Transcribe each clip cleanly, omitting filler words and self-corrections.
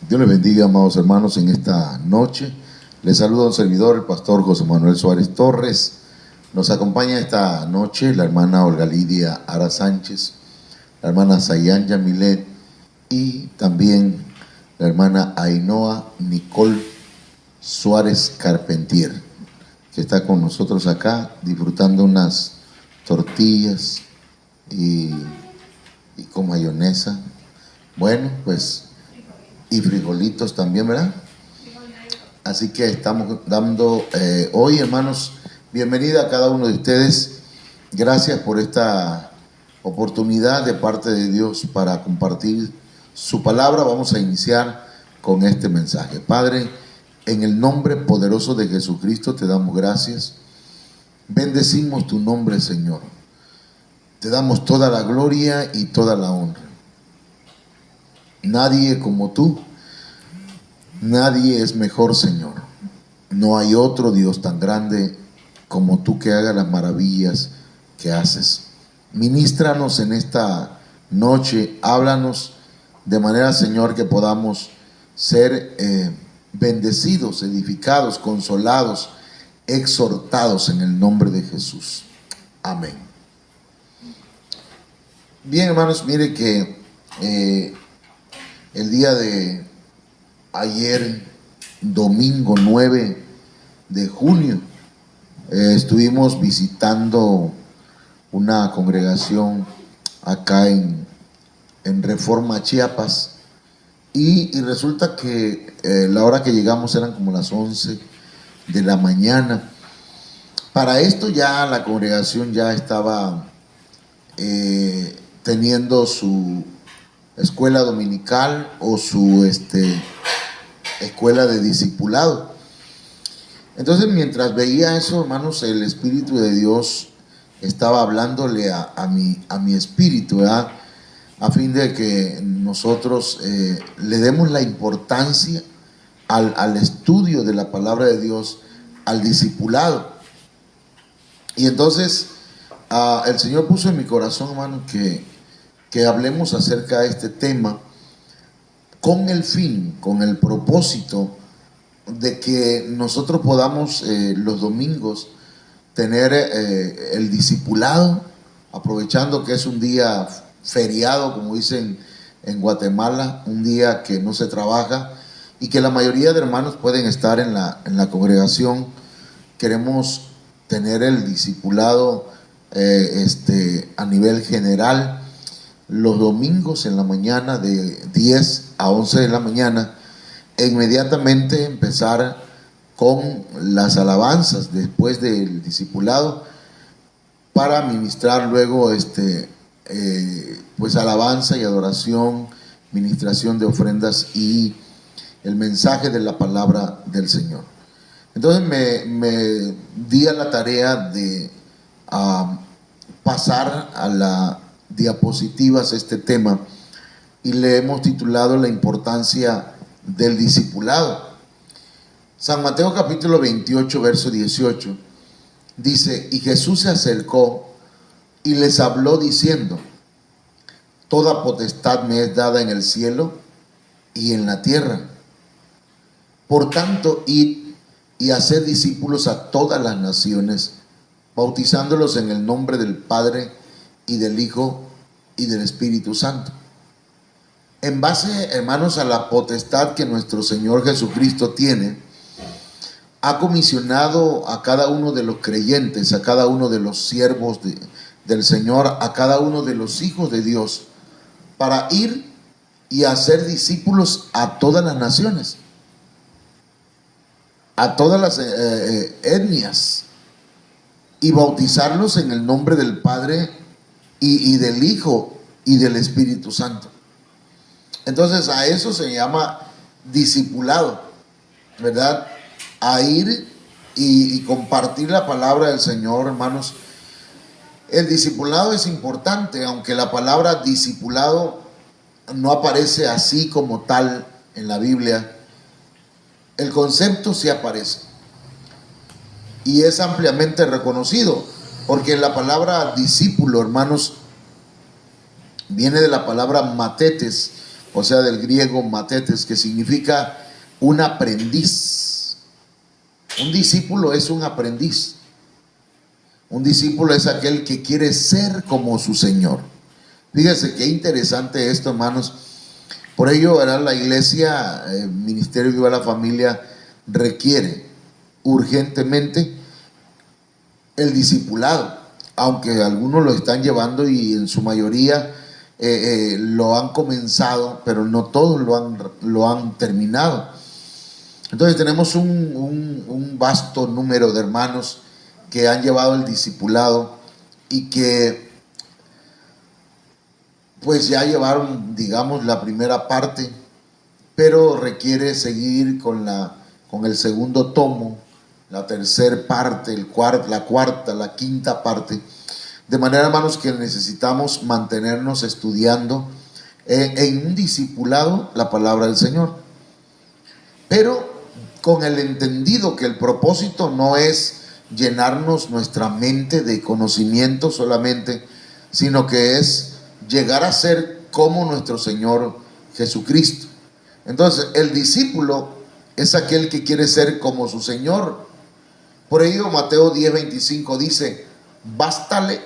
Dios les bendiga, amados hermanos, en esta noche. Les saluda a un servidor, el pastor José Manuel Suárez Torres. Nos acompaña esta noche la hermana Olga Lidia Ara Sánchez, la hermana Sayan Yamilet y también la hermana Ainhoa Nicole Suárez Carpentier, que está con nosotros acá disfrutando unas tortillas y con mayonesa. Bueno, pues, y frijolitos también, ¿verdad? Así que estamos dando hoy, hermanos, bienvenida a cada uno de ustedes. Gracias por esta oportunidad de parte de Dios para compartir su palabra. Vamos a iniciar con este mensaje. Padre, en el nombre poderoso de Jesucristo te damos gracias. Bendecimos tu nombre, Señor. Te damos toda la gloria y toda la honra. Nadie como tú, nadie es mejor, Señor. No hay otro Dios tan grande como tú que haga las maravillas que haces. Ministranos en esta noche, háblanos de manera, Señor, que podamos ser bendecidos, edificados, consolados, exhortados en el nombre de Jesús. Amén. Bien, hermanos, mire que el día de ayer, domingo 9 de junio, estuvimos visitando una congregación acá en Reforma, Chiapas, y resulta que la hora que llegamos eran como las 11 de la mañana. Para esto ya la congregación ya estaba teniendo su escuela dominical o su escuela de discipulado. Entonces, mientras veía eso, hermanos, el Espíritu de Dios estaba hablándole a mi espíritu, ¿verdad? A fin de que nosotros le demos la importancia al estudio de la palabra de Dios, al discipulado. Y entonces el Señor puso en mi corazón, hermano, que hablemos acerca de este tema con el fin, con el propósito de que nosotros podamos los domingos tener el discipulado, aprovechando que es un día feriado, como dicen en Guatemala, un día que no se trabaja y que la mayoría de hermanos pueden estar en la congregación. Queremos tener el discipulado a nivel general los domingos en la mañana de 10 a 11 de la mañana, e inmediatamente empezar con las alabanzas después del discipulado para ministrar luego pues alabanza y adoración, ministración de ofrendas y el mensaje de la palabra del Señor. Entonces me di a la tarea de pasar a la diapositivas este tema y le hemos titulado la importancia del discipulado. San Mateo capítulo 28 verso 18 dice: y Jesús se acercó y les habló diciendo: toda potestad me es dada en el cielo y en la tierra. Por tanto, id y haced discípulos a todas las naciones, bautizándolos en el nombre del Padre y del Hijo y del Espíritu Santo. En base, hermanos, a la potestad que nuestro Señor Jesucristo tiene, ha comisionado a cada uno de los creyentes, a cada uno de los siervos del Señor, a cada uno de los hijos de Dios, para ir y hacer discípulos a todas las naciones, a todas las etnias, y bautizarlos en el nombre del Padre y del Hijo y del Espíritu Santo. Entonces a eso se llama discipulado, ¿verdad? A ir y compartir la palabra del Señor, hermanos. El discipulado es importante, aunque la palabra discipulado no aparece así como tal en la Biblia. El concepto sí aparece y es ampliamente reconocido, porque la palabra discípulo, hermanos, viene de la palabra matetes, o sea, del griego matetes, que significa un aprendiz. Un discípulo es un aprendiz. Un discípulo es aquel que quiere ser como su Señor. Fíjense qué interesante esto, hermanos. Por ello, ¿verdad?, la iglesia, el Ministerio Viva la Familia, requiere urgentemente el discipulado, aunque algunos lo están llevando y en su mayoría lo han comenzado, pero no todos lo han terminado. Entonces tenemos un vasto número de hermanos que han llevado el discipulado y que pues ya llevaron, digamos, la primera parte, pero requiere seguir con el segundo tomo, la tercera parte, la cuarta, la quinta parte. De manera, hermanos, que necesitamos mantenernos estudiando en un discipulado la palabra del Señor, pero con el entendido que el propósito no es llenarnos nuestra mente de conocimiento solamente, sino que es llegar a ser como nuestro Señor Jesucristo. Entonces, el discípulo es aquel que quiere ser como su Señor. Por ello, Mateo 10:25 dice: bástale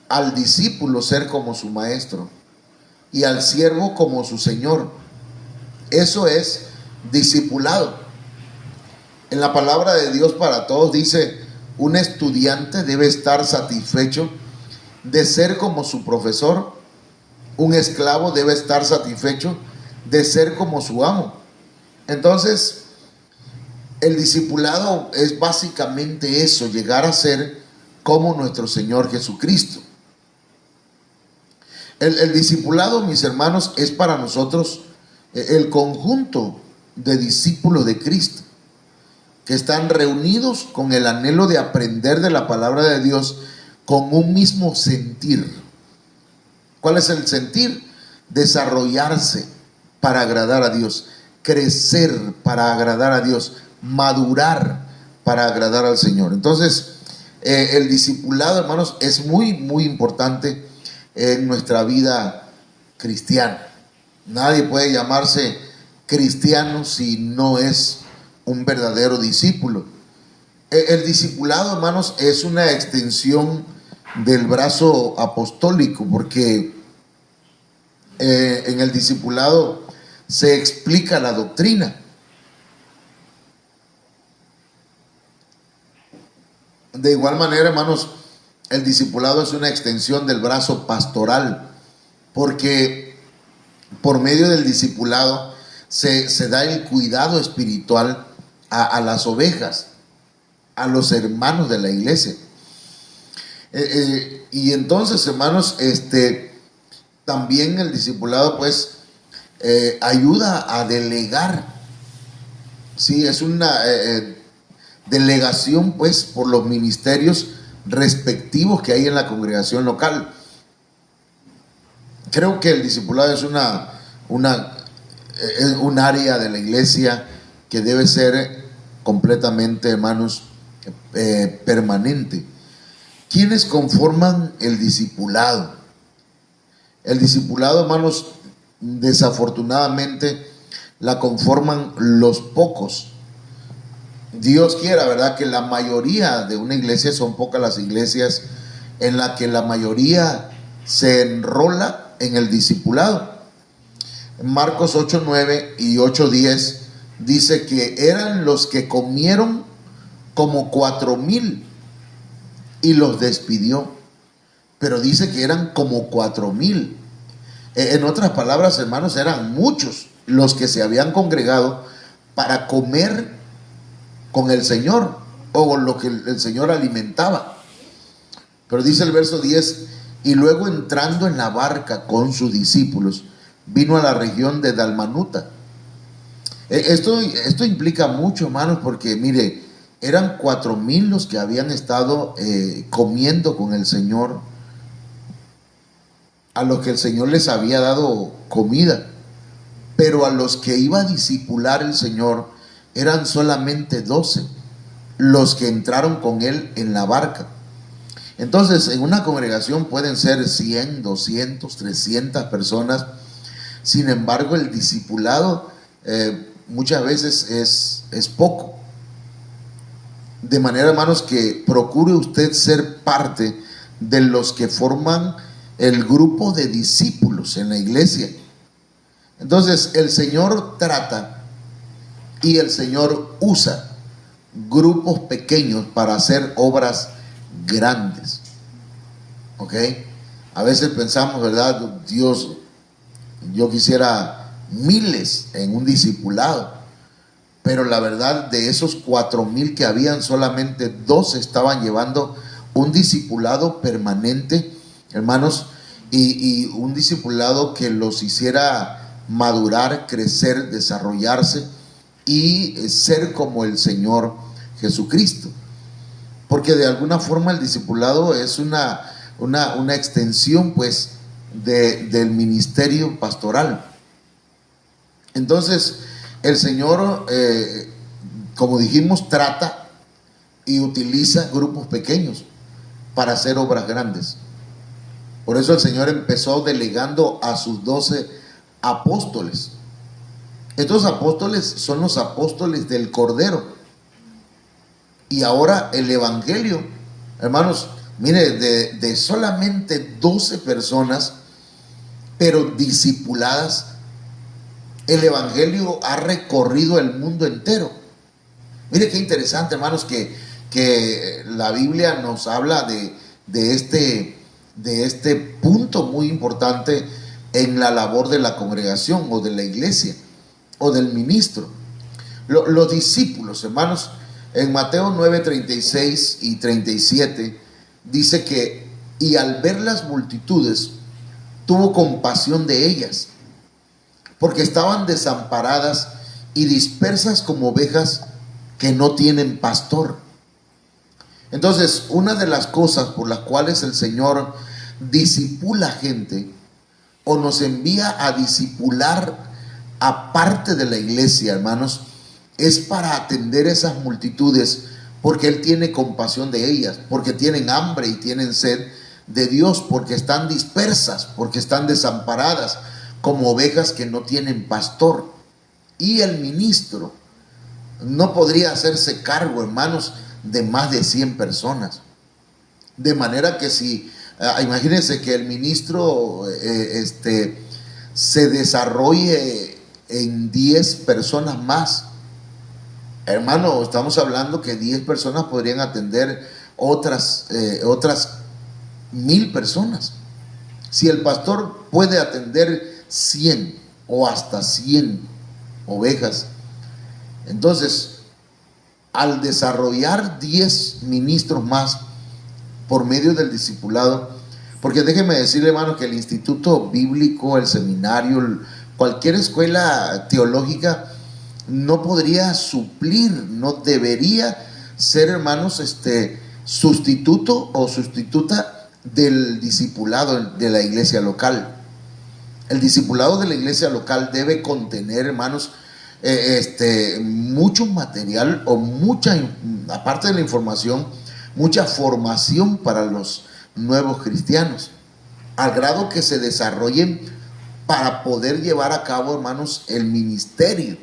al discípulo ser como su maestro y al siervo como su Señor. Eso es discipulado. En la palabra de Dios para todos dice: un estudiante debe estar satisfecho de ser como su profesor. Un esclavo debe estar satisfecho de ser como su amo. Entonces, el discipulado es básicamente eso, llegar a ser como nuestro Señor Jesucristo. El discipulado, mis hermanos, es para nosotros el conjunto de discípulos de Cristo que están reunidos con el anhelo de aprender de la palabra de Dios con un mismo sentir. ¿Cuál es el sentir? Desarrollarse para agradar a Dios, crecer para agradar a Dios, madurar para agradar al Señor. Entonces, el discipulado, hermanos, es muy, muy importante en nuestra vida cristiana. Nadie puede llamarse cristiano si no es un verdadero discípulo. El discipulado, hermanos, es una extensión del brazo apostólico, porque en el discipulado se explica la doctrina. De igual manera, hermanos, el discipulado es una extensión del brazo pastoral, porque por medio del discipulado se da el cuidado espiritual a las ovejas, a los hermanos de la iglesia. Y entonces, hermanos, también el discipulado pues ayuda a delegar. Sí, es una delegación pues por los ministerios respectivos que hay en la congregación local. Creo que el discipulado es un área de la iglesia que debe ser completamente, hermanos, permanente. ¿Quiénes conforman el discipulado? El discipulado, hermanos, desafortunadamente la conforman los pocos. Dios quiera, ¿verdad?, que la mayoría de una iglesia, son pocas las iglesias en las que la mayoría se enrola en el discipulado. Marcos 8:9 y 8:10 dice que eran los que comieron como 4,000 y los despidió, pero dice que eran como 4,000. En otras palabras, hermanos, eran muchos los que se habían congregado para comer con el Señor, o lo que el Señor alimentaba. Pero dice el verso 10: y luego, entrando en la barca con sus discípulos, vino a la región de Dalmanuta. Esto implica mucho, hermanos, porque mire, eran 4,000 los que habían estado comiendo con el Señor, a los que el Señor les había dado comida, pero a los que iba a discipular el Señor eran solamente 12 los que entraron con él en la barca. Entonces, en una congregación pueden ser 100, 200, 300 personas. Sin embargo, el discipulado muchas veces es poco. De manera, hermanos, que procure usted ser parte de los que forman el grupo de discípulos en la iglesia. Entonces, el Señor trata y el Señor usa grupos pequeños para hacer obras grandes. ¿Ok? A veces pensamos, ¿verdad? Dios, yo quisiera miles en un discipulado, pero la verdad, de esos 4,000 que habían, solamente 12 estaban llevando un discipulado permanente, hermanos, y un discipulado que los hiciera madurar, crecer, desarrollarse y ser como el Señor Jesucristo. Porque de alguna forma el discipulado es una extensión, pues, del ministerio pastoral. Entonces, el Señor, como dijimos, trata y utiliza grupos pequeños para hacer obras grandes. Por eso el Señor empezó delegando a sus 12 apóstoles. Estos apóstoles son los apóstoles del Cordero. Y ahora el Evangelio, hermanos, mire, de solamente 12 personas, pero discipuladas, el Evangelio ha recorrido el mundo entero. Mire qué interesante, hermanos, que la Biblia nos habla de este punto muy importante en la labor de la congregación o de la iglesia o del ministro. Los discípulos, hermanos, en Mateo 9, 36 y 37 dice que, y al ver las multitudes, tuvo compasión de ellas, porque estaban desamparadas y dispersas como ovejas que no tienen pastor. Entonces, una de las cosas por las cuales el Señor discipula gente o nos envía a discipular aparte de la iglesia, hermanos, es para atender esas multitudes, porque Él tiene compasión de ellas, porque tienen hambre y tienen sed de Dios, porque están dispersas, porque están desamparadas como ovejas que no tienen pastor. Y el ministro no podría hacerse cargo, hermanos, de más de 100 personas. De manera que si, imagínense que el ministro se desarrolle en 10 personas más. Hermano, estamos hablando que 10 personas podrían atender otras 1,000 personas. Si el pastor puede atender 100 o hasta 100 ovejas, entonces, al desarrollar 10 ministros más por medio del discipulado, porque déjeme decirle, hermano, que el instituto bíblico, el seminario, cualquier escuela teológica no podría suplir, no debería ser, hermanos, sustituto o sustituta del discipulado de la iglesia local. El discipulado de la iglesia local debe contener, hermanos, mucho material o mucha, aparte de la información, mucha formación para los nuevos cristianos, al grado que se desarrollen para poder llevar a cabo, hermanos, el ministerio.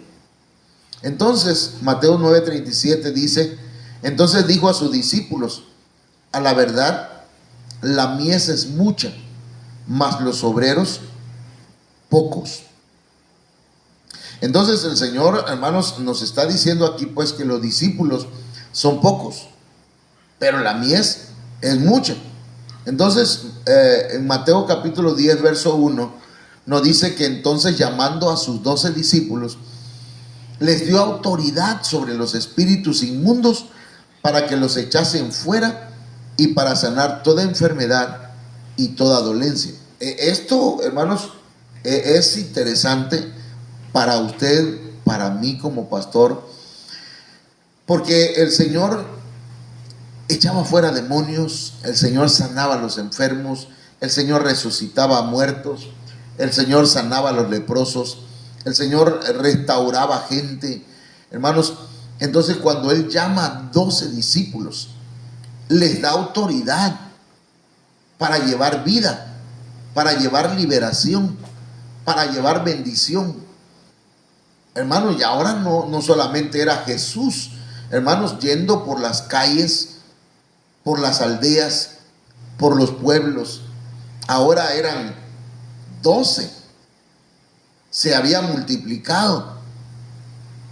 Entonces, Mateo 9:37 dice: entonces dijo a sus discípulos, a la verdad, la mies es mucha, mas los obreros pocos. Entonces el Señor, hermanos, nos está diciendo aquí, pues, que los discípulos son pocos, pero la mies es mucha. Entonces, en Mateo capítulo 10, verso 1, nos dice que entonces, llamando a sus 12 discípulos, les dio autoridad sobre los espíritus inmundos para que los echasen fuera y para sanar toda enfermedad y toda dolencia. Esto, hermanos, es interesante para usted para mí como pastor, porque el Señor echaba fuera demonios, el Señor sanaba a los enfermos, el Señor resucitaba a muertos, el Señor sanaba a los leprosos, el Señor restauraba gente, hermanos. Entonces, cuando Él llama a 12 discípulos, les da autoridad para llevar vida, para llevar liberación, para llevar bendición. Hermanos, y ahora no solamente era Jesús, hermanos, yendo por las calles, por las aldeas, por los pueblos. Ahora eran 12. Se había multiplicado.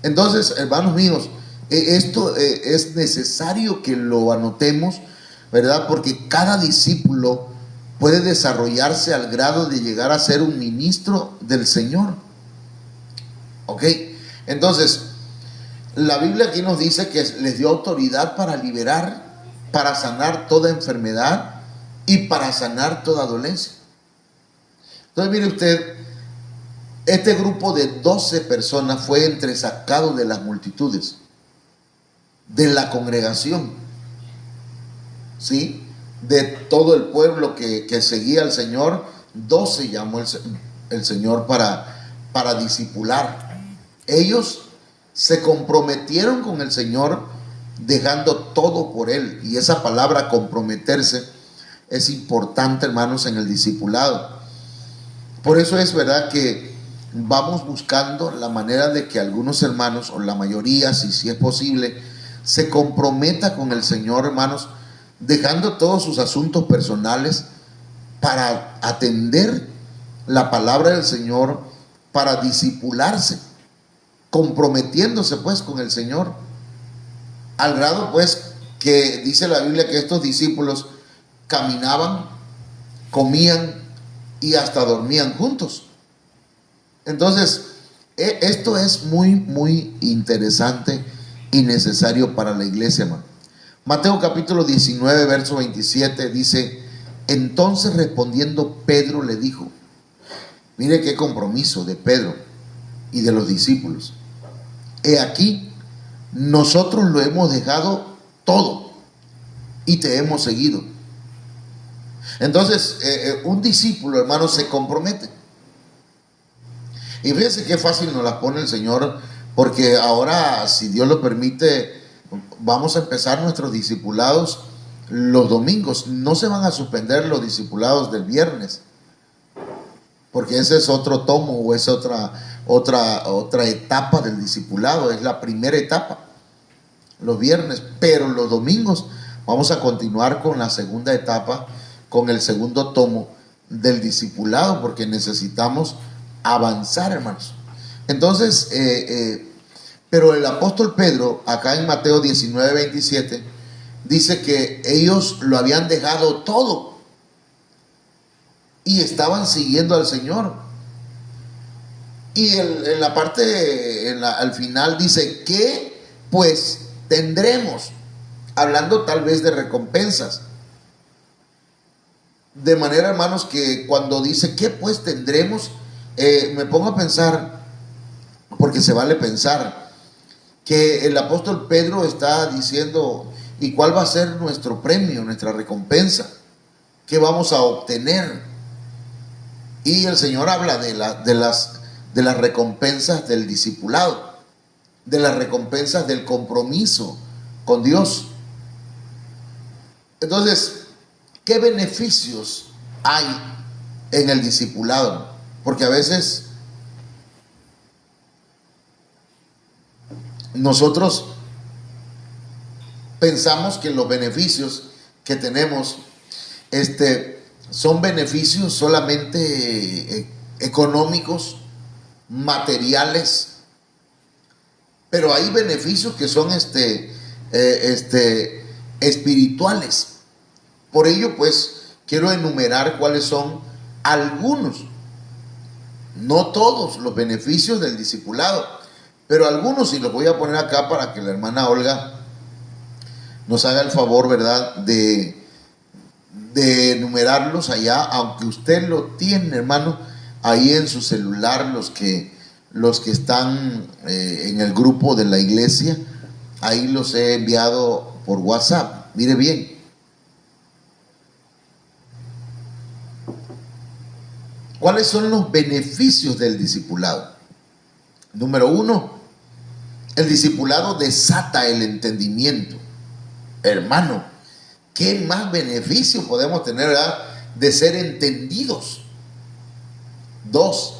Entonces, hermanos míos, esto es necesario que lo anotemos, ¿verdad? Porque cada discípulo puede desarrollarse al grado de llegar a ser un ministro del Señor. ¿Ok? Entonces, la Biblia aquí nos dice que les dio autoridad para liberar, para sanar toda enfermedad y para sanar toda dolencia. Entonces, mire usted, este grupo de 12 personas fue entresacado de las multitudes, de la congregación, ¿sí? De todo el pueblo que seguía al Señor. 12 llamó el Señor para discipular. Ellos se comprometieron con el Señor, dejando todo por Él. Y esa palabra comprometerse es importante, hermanos, en el discipulado. Por eso es verdad que vamos buscando la manera de que algunos hermanos, o la mayoría, si es posible, se comprometa con el Señor, hermanos, dejando todos sus asuntos personales para atender la palabra del Señor, para discipularse, comprometiéndose pues con el Señor, al grado pues que dice la Biblia que estos discípulos caminaban, comían y hasta dormían juntos. Entonces, esto es muy interesante y necesario para la iglesia, hermano. Mateo capítulo 19, verso 27 dice: entonces respondiendo Pedro le dijo, mire qué compromiso de Pedro y de los discípulos: he aquí, nosotros lo hemos dejado todo y te hemos seguido. Entonces, un discípulo, hermano, se compromete. Y fíjense qué fácil nos la pone el Señor, porque ahora, si Dios lo permite, vamos a empezar nuestros discipulados los domingos. No se van a suspender los discipulados del viernes, porque ese es otro tomo o es otra etapa del discipulado. Es la primera etapa, los viernes, pero los domingos vamos a continuar con la segunda etapa, con el segundo tomo del discipulado, porque necesitamos avanzar, hermanos. Entonces, pero el apóstol Pedro, acá en Mateo 19, 27, dice que ellos lo habían dejado todo y estaban siguiendo al Señor. Y en la parte, al final dice: ¿qué pues tendremos? Hablando tal vez de recompensas. De manera, hermanos, que cuando dice ¿qué pues tendremos? Me pongo a pensar, porque se vale pensar, que el apóstol Pedro está diciendo: ¿y cuál va a ser nuestro premio, nuestra recompensa? ¿Qué vamos a obtener? Y el Señor habla de las recompensas del discipulado, de las recompensas del compromiso con Dios. Entonces, ¿qué beneficios hay en el discipulado? Porque a veces nosotros pensamos que los beneficios que tenemos son beneficios solamente económicos, materiales, pero hay beneficios que son espirituales. Por ello, pues, quiero enumerar cuáles son algunos, no todos los beneficios del discipulado, pero algunos, y los voy a poner acá para que la hermana Olga nos haga el favor, ¿verdad?, de enumerarlos allá, aunque usted lo tiene, hermano, ahí en su celular, los que los que están en el grupo de la iglesia, ahí los he enviado por WhatsApp. Mire bien. ¿Cuáles son los beneficios del discipulado? Número 1, el discipulado desata el entendimiento. Hermano, ¿qué más beneficio podemos tener, verdad, de ser entendidos? 2,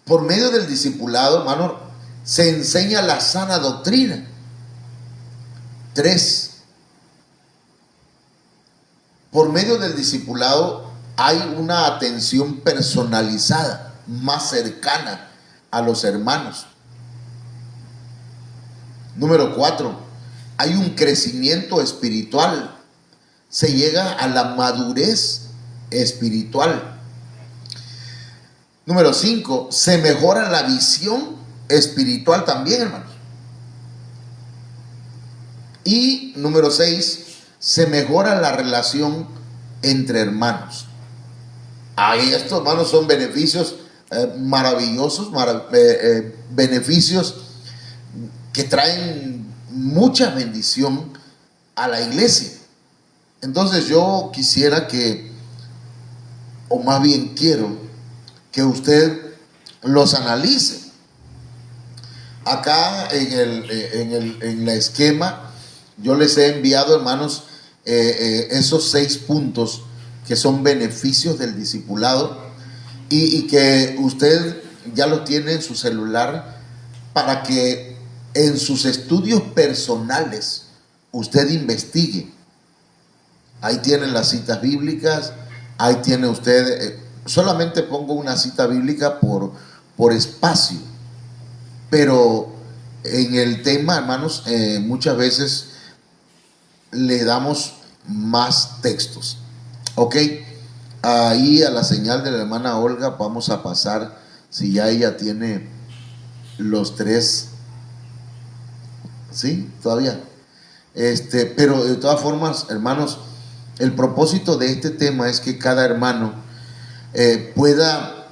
por medio del discipulado, hermano, se enseña la sana doctrina. 3, por medio del discipulado hay una atención personalizada, más cercana a los hermanos. Número 4, hay un crecimiento espiritual. Se llega a la madurez espiritual. Número 5, se mejora la visión espiritual también, hermanos. Y número 6, se mejora la relación entre hermanos. Ahí estos, hermanos, son beneficios maravillosos, beneficios que traen mucha bendición a la iglesia. Entonces yo quisiera que, o más bien quiero, que usted los analice. Acá en la esquema yo les he enviado, hermanos, esos 6 puntos que son beneficios del discipulado y que usted ya lo tiene en su celular para que en sus estudios personales usted investigue. Ahí tienen las citas bíblicas, ahí tiene usted, solamente pongo una cita bíblica por espacio, pero en el tema, hermanos, muchas veces le damos más textos. Ok, ahí a la señal de la hermana Olga vamos a pasar, si ya ella tiene los 3, ¿sí? Todavía. Pero de todas formas, hermanos, el propósito de este tema es que cada hermano pueda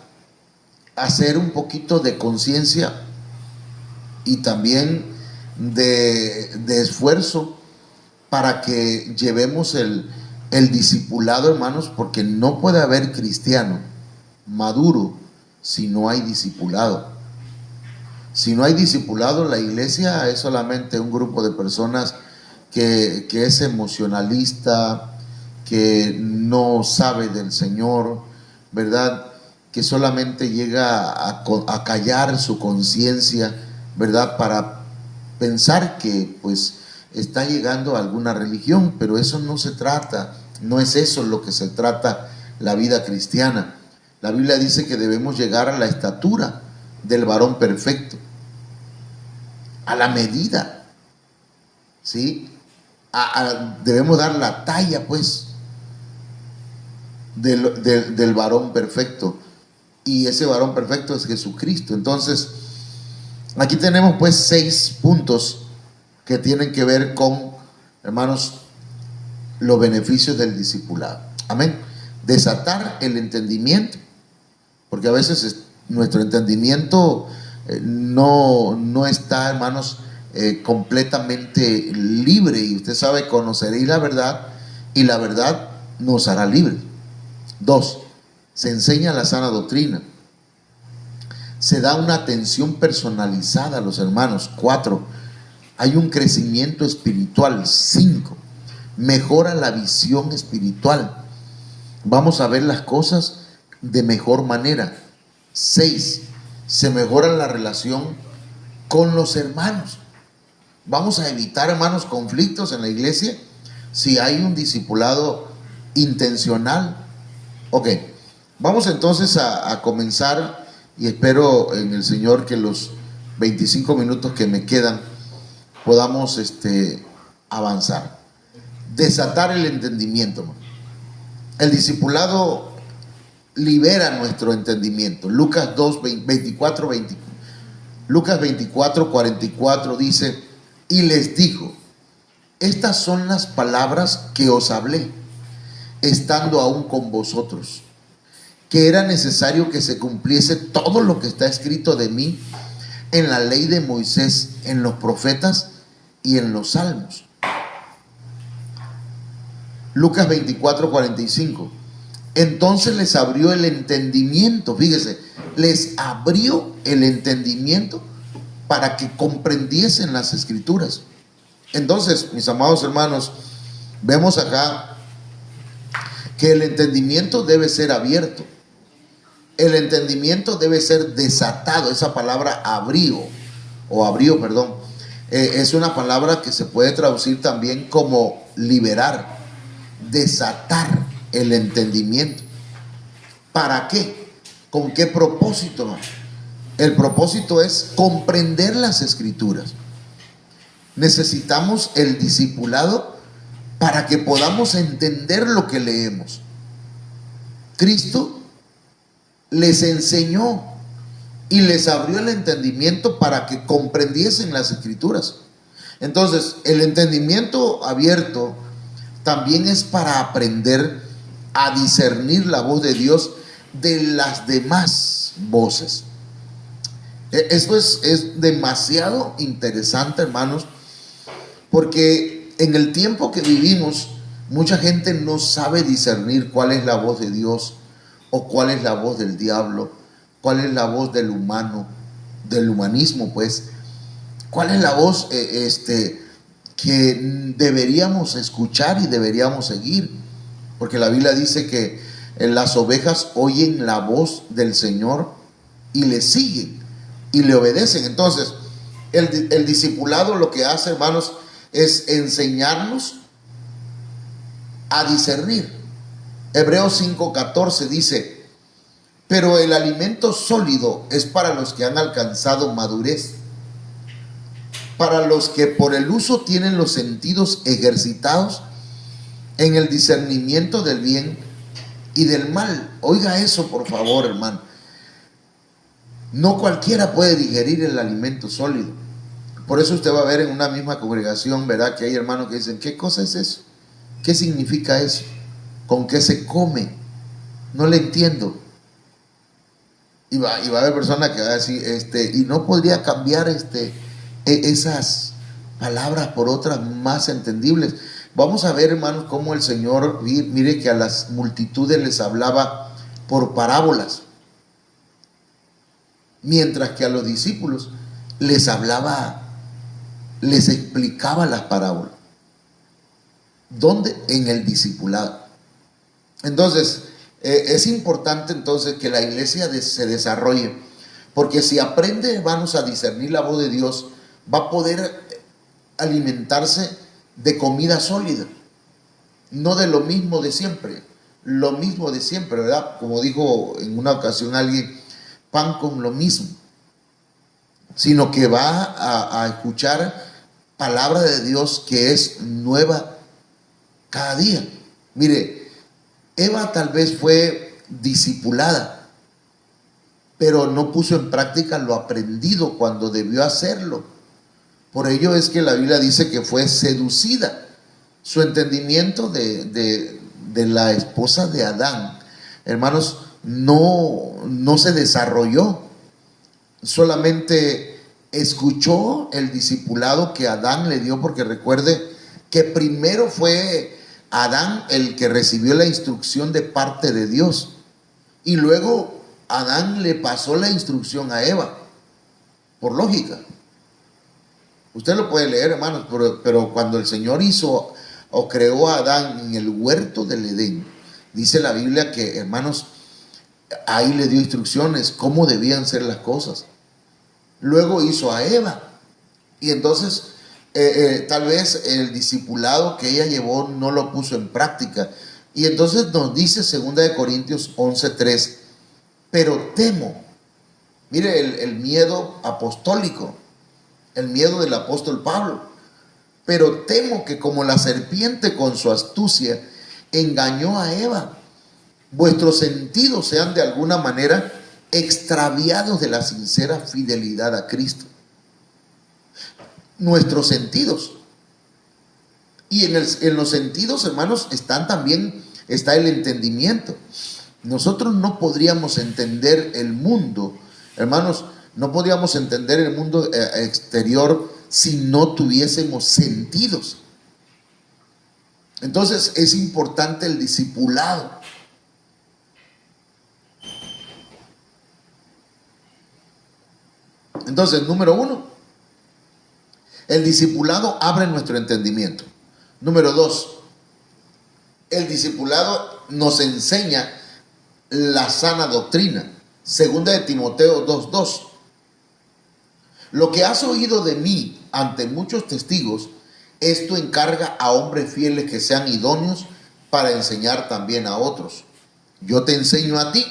hacer un poquito de conciencia y también de esfuerzo para que llevemos el discipulado, hermanos, porque no puede haber cristiano maduro si no hay discipulado. Si no hay discipulado, la iglesia es solamente un grupo de personas que es emocionalista, que no sabe del Señor, ¿verdad? Que solamente llega a callar su conciencia, ¿verdad? Para pensar que pues está llegando a alguna religión, pero eso no se trata, no es eso lo que se trata la vida cristiana. La Biblia dice que debemos llegar a la estatura del varón perfecto, a la medida, ¿sí? Debemos dar la talla, pues, del varón perfecto, y ese varón perfecto es Jesucristo. Entonces, aquí tenemos pues 6 puntos que tienen que ver con, hermanos, los beneficios del discipulado. Amén. Desatar el entendimiento, porque a veces nuestro entendimiento no está, hermanos, completamente libre, y usted sabe, conoceréis la verdad y la verdad nos hará libres. 2, se enseña la sana doctrina. Se da una atención personalizada a los hermanos. 4, hay un crecimiento espiritual. 5, mejora la visión espiritual. Vamos a ver las cosas de mejor manera. 6, se mejora la relación con los hermanos. Vamos a evitar, hermanos, conflictos en la iglesia si hay un discipulado intencional. Ok, vamos entonces a comenzar, y espero en el Señor que los 25 minutos que me quedan podamos avanzar. Desatar el entendimiento, hermano. El discipulado libera nuestro entendimiento. Lucas 24, 44 dice: y les dijo, estas son las palabras que os hablé, estando aún con vosotros, que era necesario que se cumpliese todo lo que está escrito de mí en la ley de Moisés, en los profetas y en los salmos. Lucas 24:45. Entonces les abrió el entendimiento, fíjese, les abrió el entendimiento para que comprendiesen las escrituras. Entonces, mis amados hermanos, vemos acá que el entendimiento debe ser abierto. El entendimiento debe ser desatado. Esa palabra abrió, es una palabra que se puede traducir también como liberar, desatar el entendimiento. ¿Para qué? ¿Con qué propósito? El propósito es comprender las escrituras. Necesitamos el discipulado para que podamos entender lo que leemos. Cristo les enseñó y les abrió el entendimiento para que comprendiesen las escrituras. Entonces, el entendimiento abierto también es para aprender a discernir la voz de Dios de las demás voces. Esto es demasiado interesante, hermanos, porque en el tiempo que vivimos, mucha gente no sabe discernir cuál es la voz de Dios o cuál es la voz del diablo, cuál es la voz del humano, del humanismo, pues, cuál es la voz que deberíamos escuchar y deberíamos seguir, porque la Biblia dice que las ovejas oyen la voz del Señor y le siguen y le obedecen. Entonces, el discipulado lo que hace, hermanos, es enseñarnos a discernir. Hebreos 5:14 dice: pero el alimento sólido es para los que han alcanzado madurez, para los que por el uso tienen los sentidos ejercitados en el discernimiento del bien y del mal. Oiga eso, por favor, hermano. No cualquiera puede digerir el alimento sólido. Por eso usted va a ver en una misma congregación, ¿verdad?, que hay hermanos que dicen: ¿qué cosa es eso? ¿Qué significa eso? ¿Con qué se come? No le entiendo. Y va a haber personas que van a decir, y no podría cambiar esas palabras por otras más entendibles. Vamos a ver, hermanos, cómo el Señor, mire que a las multitudes les hablaba por parábolas, mientras que a los discípulos les hablaba, les explicaba las parábolas. ¿Dónde? En el discipulado. Entonces, es importante entonces que la iglesia se desarrolle, porque si aprende, hermanos, a discernir la voz de Dios, va a poder alimentarse de comida sólida, no de lo mismo de siempre, ¿verdad? Como dijo en una ocasión alguien, pan con lo mismo, sino que va a escuchar palabra de Dios que es nueva cada día. Mire, Eva tal vez fue discipulada, pero no puso en práctica lo aprendido cuando debió hacerlo. Por ello es que la Biblia dice que fue seducida. Su entendimiento de la esposa de Adán, hermanos, no se desarrolló. Solamente escuchó el discipulado que Adán le dio, porque recuerde que primero fue Adán el que recibió la instrucción de parte de Dios, y luego Adán le pasó la instrucción a Eva, por lógica. Usted lo puede leer, hermanos, pero cuando el Señor hizo o creó a Adán en el huerto del Edén, dice la Biblia que, hermanos, ahí le dio instrucciones cómo debían ser las cosas. Luego hizo a Eva, y entonces tal vez el discipulado que ella llevó no lo puso en práctica. Y entonces nos dice 2 Corintios 11:3: pero temo. Mire el miedo apostólico, el miedo del apóstol Pablo. Pero temo que como la serpiente con su astucia engañó a Eva, vuestros sentidos sean de alguna manera extraviados de la sincera fidelidad a Cristo. Nuestros sentidos. Y en los sentidos, hermanos, está el entendimiento. Nosotros no podríamos entender el mundo, hermanos, no podríamos entender el mundo exterior si no tuviésemos sentidos. Entonces es importante el discipulado. Entonces, número uno, el discipulado abre nuestro entendimiento. Número dos, el discipulado nos enseña la sana doctrina. Segunda de Timoteo 2:2. Lo que has oído de mí ante muchos testigos, esto encarga a hombres fieles que sean idóneos para enseñar también a otros. Yo te enseño a ti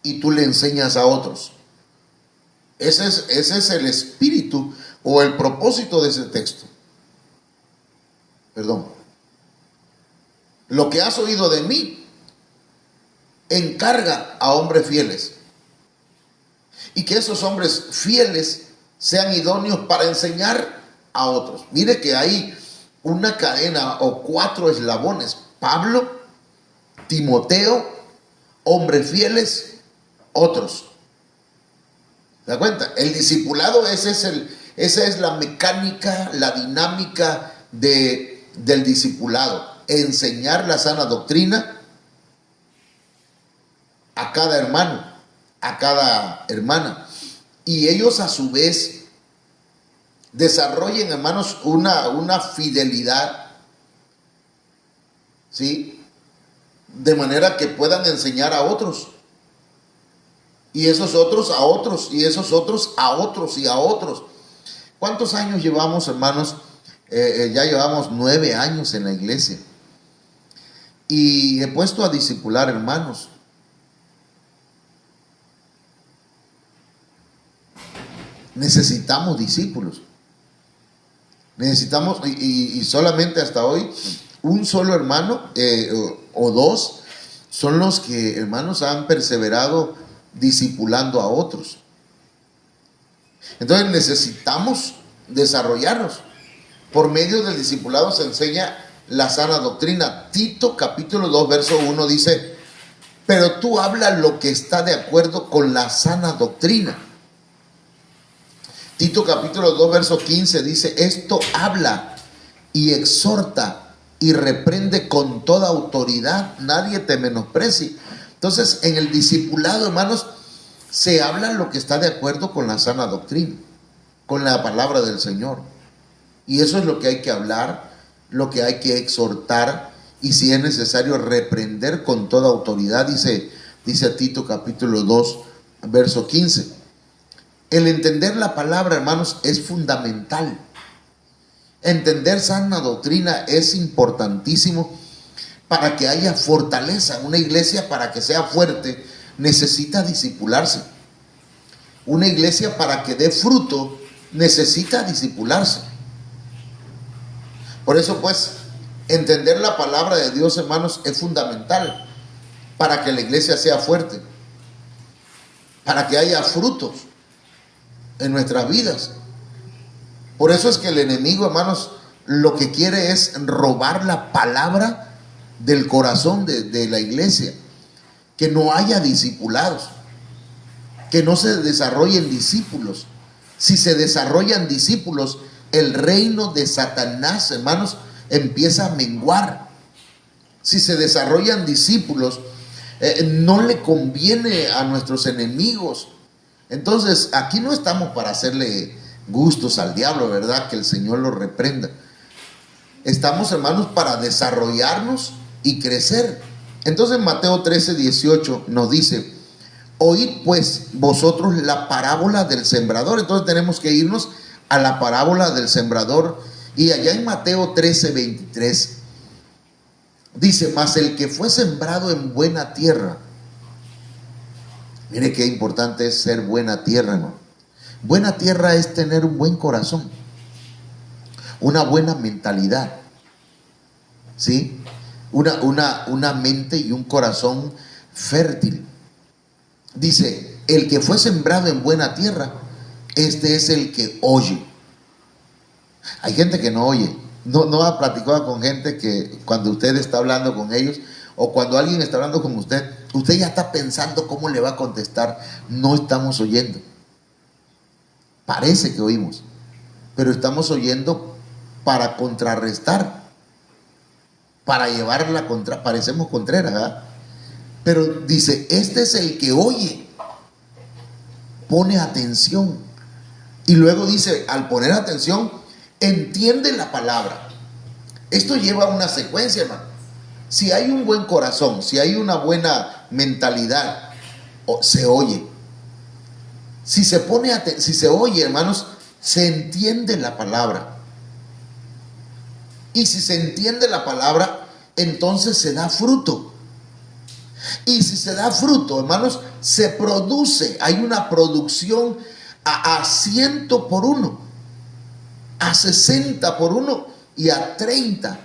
y tú le enseñas a otros. Ese es el espíritu o el propósito de ese texto. Perdón. Lo que has oído de mí encarga a hombres fieles. Y que esos hombres fieles sean idóneos para enseñar a otros. Mire que hay una cadena o 4 eslabones: Pablo, Timoteo, hombres fieles, otros. ¿Se da cuenta? El discipulado, esa es la mecánica, la dinámica del discipulado. Enseñar la sana doctrina a cada hermano, a cada hermana. Y ellos a su vez desarrollen, hermanos, una fidelidad, ¿sí? De manera que puedan enseñar a otros. Y esos otros a otros, y esos otros a otros y a otros. ¿Cuántos años llevamos, hermanos? Ya llevamos 9 años en la iglesia. Y he puesto a discipular hermanos. Necesitamos discípulos. Necesitamos, y solamente hasta hoy, un solo hermano o 2 son los que, hermanos, han perseverado discipulando a otros. Entonces necesitamos desarrollarnos. Por medio del discipulado se enseña la sana doctrina. Tito capítulo 2 verso 1 dice: pero tú hablas lo que está de acuerdo con la sana doctrina. Tito capítulo 2 verso 15 dice: esto habla y exhorta y reprende con toda autoridad, nadie te menosprecie. Entonces, en el discipulado, hermanos, se habla lo que está de acuerdo con la sana doctrina, con la palabra del Señor. Y eso es lo que hay que hablar, lo que hay que exhortar, y si es necesario reprender con toda autoridad, dice Tito capítulo 2, verso 15. El entender la palabra, hermanos, es fundamental. Entender sana doctrina es importantísimo para que haya fortaleza. Una iglesia, para que sea fuerte, necesita discipularse. Una iglesia, para que dé fruto, necesita discipularse. Por eso, pues, entender la palabra de Dios, hermanos, es fundamental para que la iglesia sea fuerte, para que haya frutos en nuestras vidas. Por eso es que el enemigo, hermanos, lo que quiere es robar la palabra del corazón de la iglesia, que no haya discipulados, que no se desarrollen discípulos. Si se desarrollan discípulos, el reino de Satanás, hermanos, empieza a menguar. Si se desarrollan discípulos, no le conviene a nuestros enemigos. Entonces, aquí no estamos para hacerle gustos al diablo, ¿verdad? Que el Señor lo reprenda. Estamos, hermanos, para desarrollarnos y crecer. Entonces Mateo 13:18 nos dice: oíd pues vosotros la parábola del sembrador. Entonces tenemos que irnos a la parábola del sembrador. Y allá en Mateo 13:23 dice: mas el que fue sembrado en buena tierra. Mire qué importante es ser buena tierra, ¿no? Buena tierra es tener un buen corazón, una buena mentalidad, ¿sí? Una mente y un corazón fértil. Dice: el que fue sembrado en buena tierra, este es el que oye. Hay gente que no oye. No ha platicado con gente que cuando usted está hablando con ellos, o cuando alguien está hablando con usted Usted ya está pensando cómo le va a contestar. No estamos oyendo. Parece que oímos, pero estamos oyendo para contrarrestar, para llevarla contra. Parecemos contreras, ¿verdad? Pero dice, este es el que oye, pone atención. Y luego dice, al poner atención, entiende la palabra. Esto lleva una secuencia, hermano. Si hay un buen corazón, si hay una buena mentalidad, se oye. Si se oye, hermanos, se entiende la palabra. Y si se entiende la palabra, entonces se da fruto. Y si se da fruto, hermanos, se produce. Hay una producción a 100 por 1, a 60 por 1 y a 30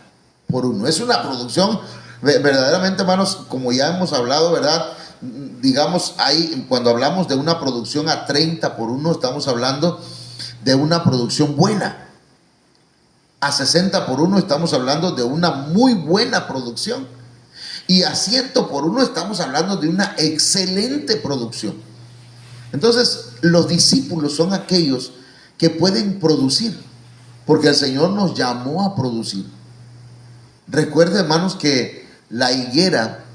por 1. Es una producción verdaderamente, hermanos, como ya hemos hablado, ¿verdad? Digamos, cuando hablamos de una producción a 30 por 1, estamos hablando de una producción buena. A 60 por 1 estamos hablando de una muy buena producción. Y a 100 por 1 estamos hablando de una excelente producción. Entonces, los discípulos son aquellos que pueden producir, porque el Señor nos llamó a producir. Recuerden, hermanos, que la higuera,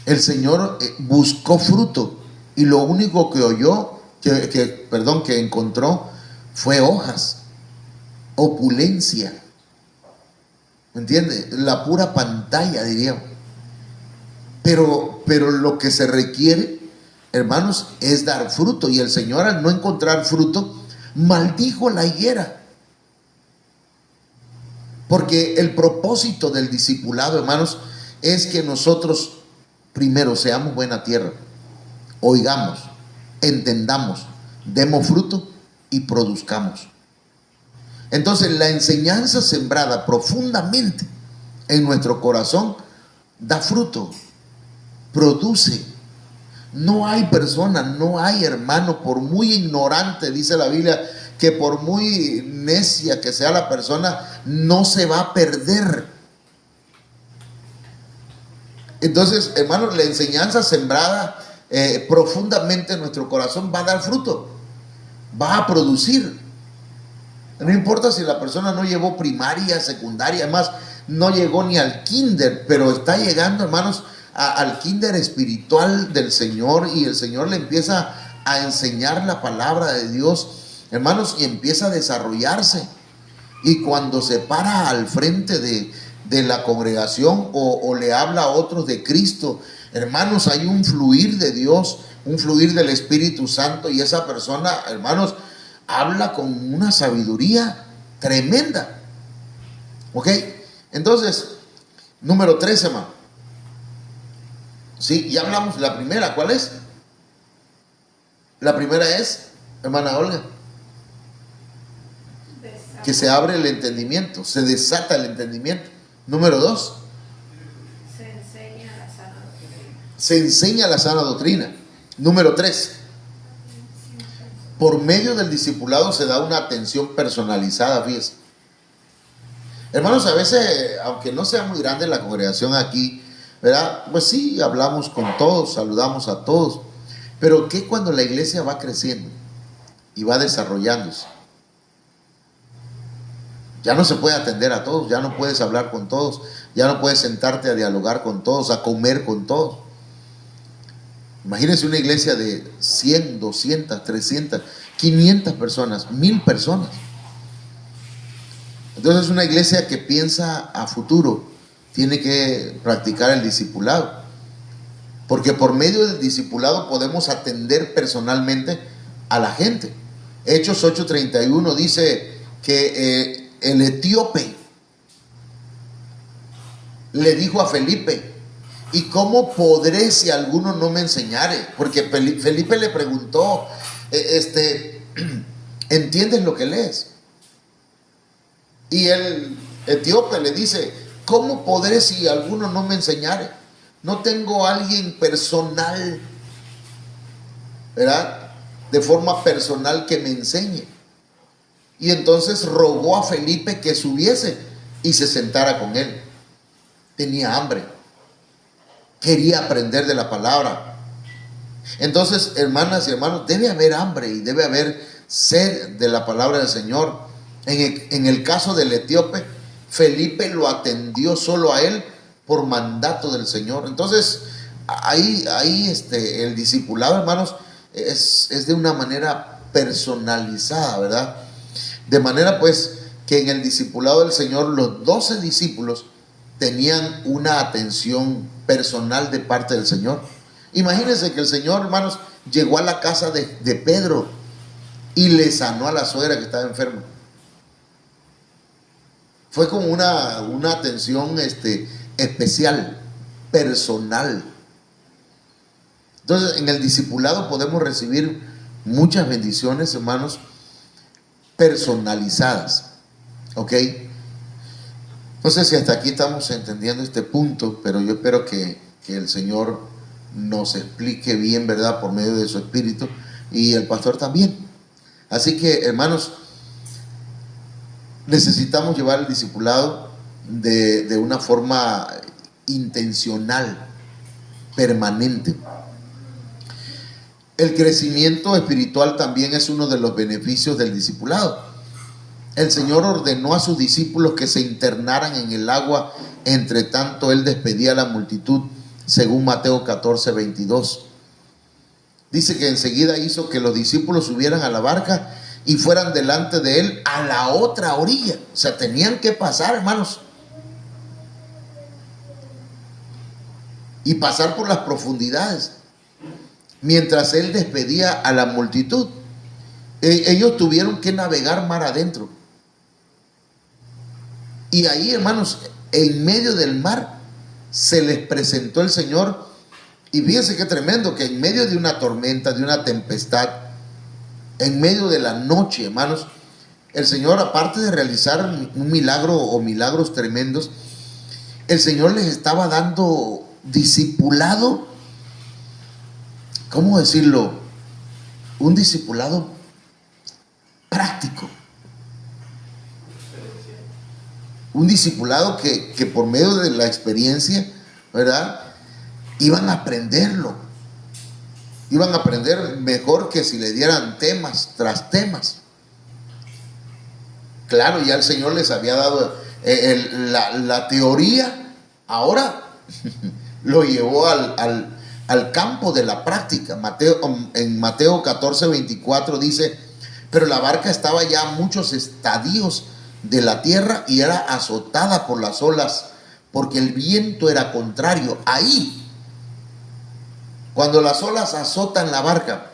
el Señor buscó fruto, y lo único que encontró fue hojas, opulencia. ¿Me entiende? La pura pantalla, diríamos. Pero lo que se requiere, hermanos, es dar fruto. Y el Señor, al no encontrar fruto, maldijo la higuera. Porque el propósito del discipulado, hermanos, es que nosotros primero seamos buena tierra, oigamos, entendamos, demos fruto y produzcamos. Entonces, la enseñanza sembrada profundamente en nuestro corazón da fruto, produce. No hay persona, no hay hermano, por muy ignorante, dice la Biblia, que por muy necia que sea la persona, no se va a perder. Entonces, hermanos, la enseñanza sembrada profundamente en nuestro corazón va a dar fruto, va a producir. No importa si la persona no llevó primaria, secundaria, además no llegó ni al kinder, pero está llegando, hermanos, al kinder espiritual del Señor, y el Señor le empieza a enseñar la palabra de Dios, hermanos, y empieza a desarrollarse. Y cuando se para al frente de la congregación o le habla a otros de Cristo, hermanos, hay un fluir de Dios, un fluir del Espíritu Santo, y esa persona, hermanos, habla con una sabiduría tremenda. ¿Ok? Entonces, número 3, hermano. Sí, ya hablamos la primera. ¿Cuál es? La primera es, hermana Olga, que se abre el entendimiento, se desata el entendimiento. Número 2, se enseña la sana doctrina. Se enseña la sana doctrina. Número 3, por medio del discipulado se da una atención personalizada, fíjense. Hermanos, a veces, aunque no sea muy grande la congregación aquí, ¿verdad? Pues sí, hablamos con todos, saludamos a todos. Pero ¿qué cuando la iglesia va creciendo y va desarrollándose? Ya no se puede atender a todos, ya no puedes hablar con todos, ya no puedes sentarte a dialogar con todos, a comer con todos. Imagínense una iglesia de 100, 200, 300, 500 personas, 1000 personas. Entonces, una iglesia que piensa a futuro tiene que practicar el discipulado, porque por medio del discipulado podemos atender personalmente a la gente. Hechos 8:31 dice que el etíope le dijo a Felipe: ¿y cómo podré si alguno no me enseñare? Porque Felipe le preguntó, ¿entiendes lo que lees? Y el etíope le dice: ¿cómo podré si alguno no me enseñare? No tengo a alguien personal, ¿verdad? De forma personal que me enseñe. Y entonces rogó a Felipe que subiese y se sentara con él. Tenía hambre. quería aprender de la palabra. Entonces, hermanas y hermanos, debe haber hambre y debe haber sed de la palabra del Señor. En el caso del etíope, Felipe lo atendió solo a él por mandato del Señor. Entonces, ahí el discipulado, hermanos, es de una manera personalizada, ¿verdad? De manera pues que en el discipulado del Señor los 12 discípulos tenían una atención personal de parte del Señor. Imagínense que el Señor, hermanos, llegó a la casa de Pedro y le sanó a la suegra que estaba enferma. Fue como una atención especial, personal. Entonces, en el discipulado podemos recibir muchas bendiciones, hermanos, personalizadas. ¿Ok? No sé si hasta aquí estamos entendiendo este punto, pero yo espero que el Señor nos explique bien, ¿verdad? Por medio de su Espíritu, y el pastor también. Así que, hermanos, necesitamos llevar el discipulado de una forma intencional, permanente. El crecimiento espiritual también es uno de los beneficios del discipulado. El Señor ordenó a sus discípulos que se internaran en el agua, entre tanto Él despedía a la multitud, según Mateo 14:22. Dice que enseguida hizo que los discípulos subieran a la barca y fueran delante de Él a la otra orilla. O sea, tenían que pasar, hermanos, y pasar por las profundidades, mientras Él despedía a la multitud. Ellos tuvieron que navegar mar adentro. Y ahí, hermanos, en medio del mar se les presentó el Señor. Y fíjense qué tremendo, que en medio de una tormenta, de una tempestad, en medio de la noche, hermanos, el Señor, aparte de realizar un milagro o milagros tremendos, el Señor les estaba dando discipulado. ¿Cómo decirlo? Un discipulado práctico. Un discipulado que por medio de la experiencia, ¿verdad?, iban a aprenderlo. Iban a aprender mejor que si le dieran temas tras temas. Claro, ya el Señor les había dado la teoría. Ahora lo llevó al campo de la práctica. En Mateo 14:24 dice: pero la barca estaba ya a muchos estadios de la tierra y era azotada por las olas, porque el viento era contrario. Ahí, cuando las olas azotan la barca,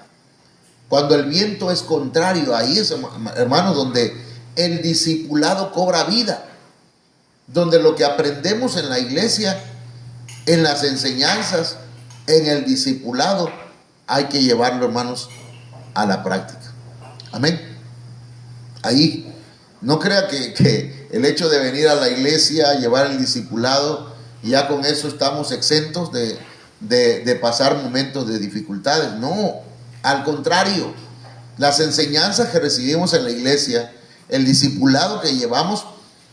cuando el viento es contrario, ahí es, hermanos, donde el discipulado cobra vida, donde lo que aprendemos en la iglesia, en las enseñanzas, en el discipulado, hay que llevarlo, hermanos, a la práctica. Amén. Ahí, no crea que el hecho de venir a la iglesia, llevar el discipulado, y ya con eso estamos exentos de pasar momentos de dificultades. No, al contrario, las enseñanzas que recibimos en la iglesia, el discipulado que llevamos,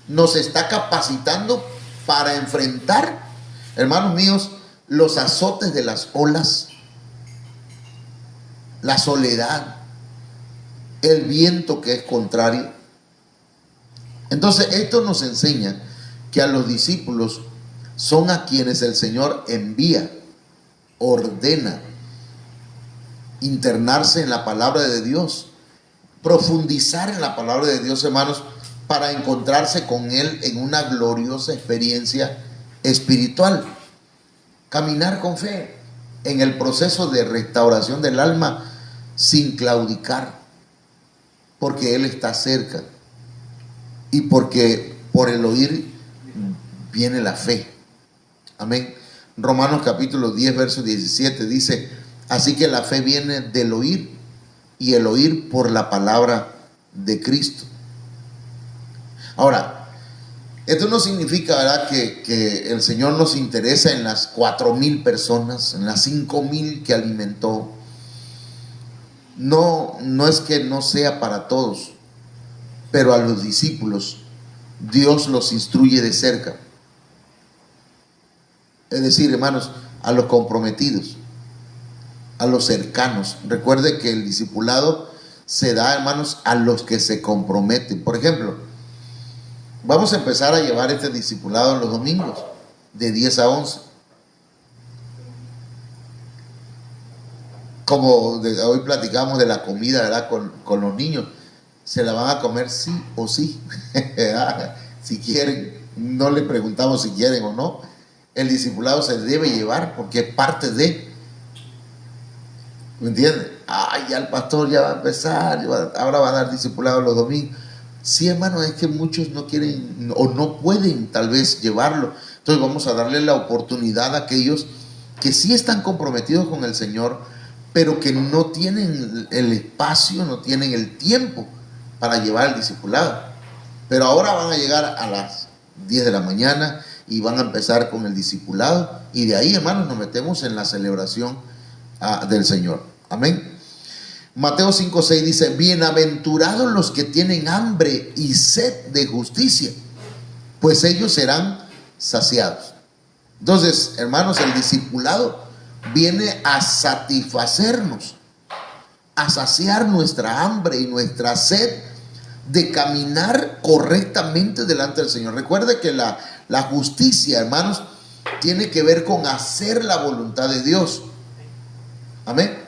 nos está capacitando para enfrentar, hermanos míos, los azotes de las olas, la soledad, el viento que es contrario. Entonces, esto nos enseña que a los discípulos son a quienes el Señor envía, ordena internarse en la palabra de Dios, profundizar en la palabra de Dios, hermanos, para encontrarse con Él en una gloriosa experiencia espiritual. Caminar con fe en el proceso de restauración del alma sin claudicar, porque Él está cerca y porque por el oír viene la fe. Amén. Romanos capítulo 10, verso 17 dice: así que la fe viene del oír, y el oír por la palabra de Cristo. Ahora, esto no significa, ¿verdad?, que el Señor nos interesa en las 4,000 personas, en las 5,000 que alimentó. No es que no sea para todos, pero a los discípulos Dios los instruye de cerca. Es decir, hermanos, a los comprometidos, a los cercanos. Recuerde que el discipulado se da, hermanos, a los que se comprometen. Por ejemplo, vamos a empezar a llevar este discipulado en los domingos, de 10 a 11. Como hoy platicamos de la comida, ¿verdad? Con los niños, se la van a comer sí o sí. Si quieren, no le preguntamos si quieren o no. El discipulado se debe llevar porque es parte de, ¿me entiendes? Ya el pastor ya va a empezar, ahora va a dar discipulado los domingos. Sí, hermano, es que muchos no quieren o no pueden tal vez llevarlo. Entonces vamos a darle la oportunidad a aquellos que sí están comprometidos con el Señor, pero que no tienen el espacio, no tienen el tiempo para llevar el discipulado. Pero ahora van a llegar a las 10 de la mañana y van a empezar con el discipulado, y de ahí, hermanos, nos metemos en la celebración del Señor. Amén. Mateo 5:6 dice: bienaventurados los que tienen hambre y sed de justicia, pues ellos serán saciados. Entonces, hermanos, el discipulado viene a satisfacernos, a saciar nuestra hambre y nuestra sed de caminar correctamente delante del Señor. Recuerde que la justicia, hermanos, tiene que ver con hacer la voluntad de Dios. Amén.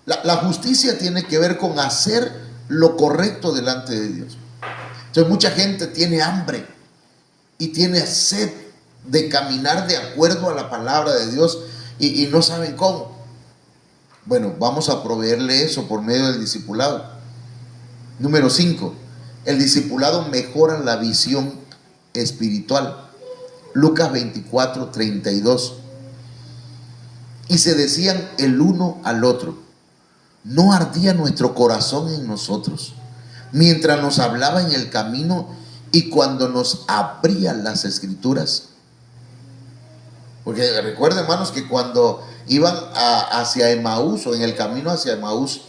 La justicia tiene que ver con hacer lo correcto delante de Dios. Entonces mucha gente tiene hambre y tiene sed de caminar de acuerdo a la palabra de Dios y no saben cómo. Bueno, vamos a proveerle eso por medio del discipulado. Número 5, el discipulado mejora la visión espiritual. Lucas 24:32. Y se decían el uno al otro: ¿no ardía nuestro corazón en nosotros mientras nos hablaba en el camino y cuando nos abría las escrituras? Porque recuerden, hermanos, que cuando iban hacia Emaús, o en el camino hacia Emaús,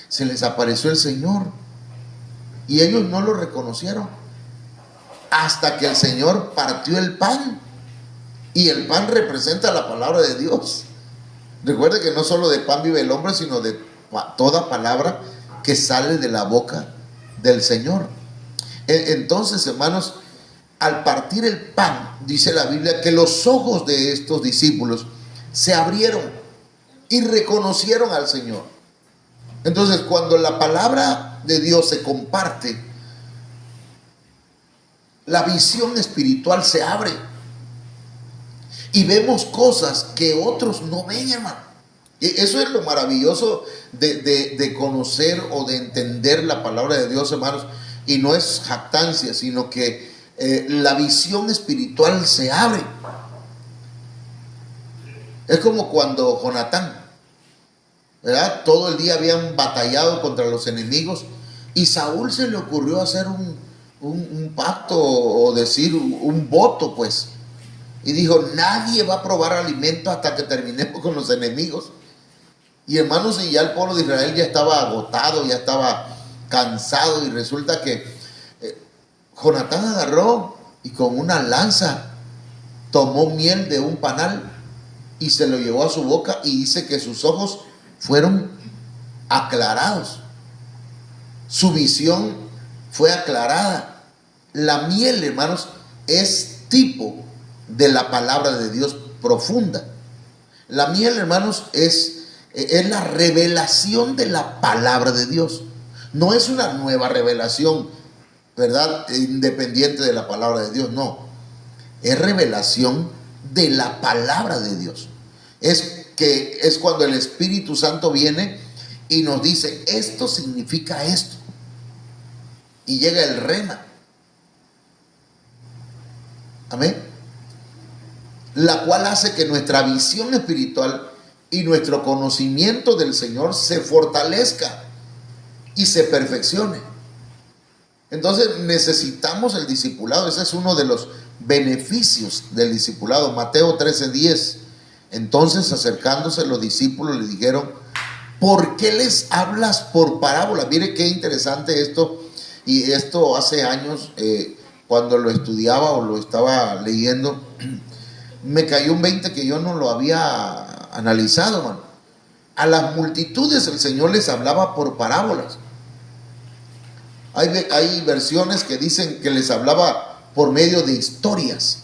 se les apareció el Señor y ellos no lo reconocieron hasta que el Señor partió el pan, y el pan representa la palabra de Dios. Recuerde que no solo de pan vive el hombre, sino de toda palabra que sale de la boca del Señor. Entonces, hermanos, al partir el pan, dice la Biblia que los ojos de estos discípulos se abrieron y reconocieron al Señor. Entonces, cuando la palabra de Dios se comparte, la visión espiritual se abre y vemos cosas que otros no ven, hermano. Eso es lo maravilloso de conocer o de entender la palabra de Dios, hermanos. Y no es jactancia, sino que la visión espiritual se abre. Es como cuando Jonatán, ¿verdad? Todo el día habían batallado contra los enemigos y Saúl se le ocurrió hacer un pacto, o decir un voto, pues. Y dijo: nadie va a probar alimento hasta que terminemos con los enemigos. Y hermanos, y ya el pueblo de Israel ya estaba agotado, ya estaba cansado, y resulta que Jonatán agarró y con una lanza tomó miel de un panal y se lo llevó a su boca, y dice que sus ojos fueron aclarados, su visión fue aclarada. La miel, hermanos, es tipo de la palabra de Dios profunda. La miel, hermanos, es la revelación de la palabra de Dios. No es una nueva revelación, ¿verdad?, independiente de la palabra de Dios. No, es revelación de la palabra de Dios. Es cuando el Espíritu Santo viene y nos dice: esto significa esto, y llega el rema. Amén. La cual hace que nuestra visión espiritual y nuestro conocimiento del Señor se fortalezca y se perfeccione. Entonces necesitamos el discipulado. Ese es uno de los beneficios del discipulado. Mateo 13:10. Entonces, acercándose los discípulos, le dijeron: ¿por qué les hablas por parábola? Mire qué interesante esto. Y esto hace años, cuando lo estudiaba o lo estaba leyendo, me cayó un 20 que yo no lo había analizado, hermano. A las multitudes el Señor les hablaba por parábolas. Hay versiones que dicen que les hablaba por medio de historias.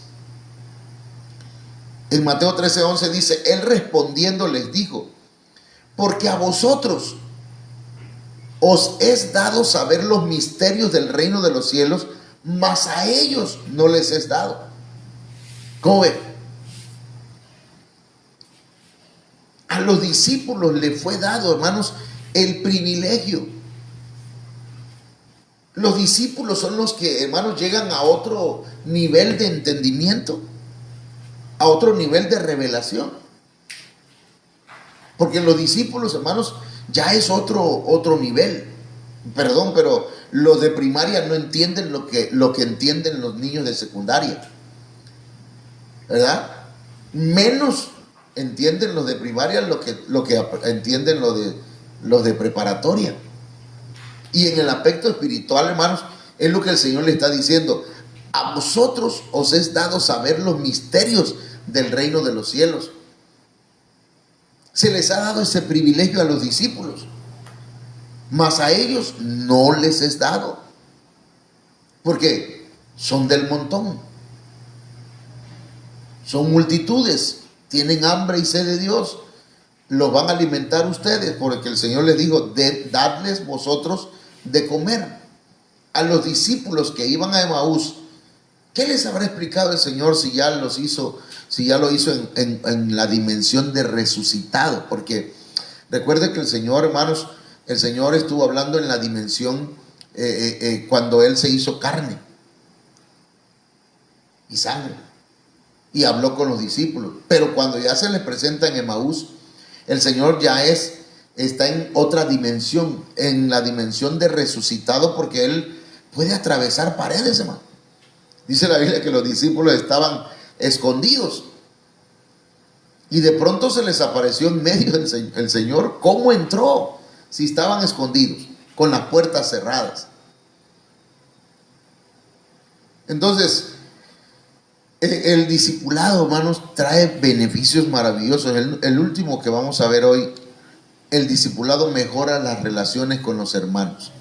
En Mateo 13:11 dice, Él respondiendo les dijo, porque a vosotros os es dado saber los misterios del reino de los cielos, mas a ellos no les es dado. ¿Cómo ve? A los discípulos les fue dado, hermanos, el privilegio. Los discípulos son los que, hermanos, llegan a otro nivel de entendimiento, a otro nivel de revelación. Porque los discípulos, hermanos, ya es otro nivel. Perdón, pero los de primaria no entienden lo que entienden los niños de secundaria, ¿verdad? Menos entienden los de primaria lo que entienden los de preparatoria. Y en el aspecto espiritual, hermanos, es lo que el Señor le está diciendo. A vosotros os es dado saber los misterios del reino de los cielos. Se les ha dado ese privilegio a los discípulos, mas a ellos no les es dado, porque son del montón, son multitudes, tienen hambre y sed de Dios, los van a alimentar ustedes, porque el Señor les dijo, dadles vosotros de comer. A los discípulos que iban a Emaús, ¿qué les habrá explicado el Señor si ya lo hizo en la dimensión de resucitado? Porque recuerde que el Señor, hermanos, el Señor estuvo hablando en la dimensión cuando Él se hizo carne y sangre y habló con los discípulos. Pero cuando ya se les presenta en Emaús, el Señor ya está en otra dimensión, en la dimensión de resucitado, porque Él puede atravesar paredes, hermano. Dice la Biblia que los discípulos estaban escondidos y de pronto se les apareció en medio el Señor. ¿Cómo entró? Si estaban escondidos, con las puertas cerradas. Entonces, el discipulado, hermanos, trae beneficios maravillosos. El último que vamos a ver hoy, el discipulado mejora las relaciones con los hermanos.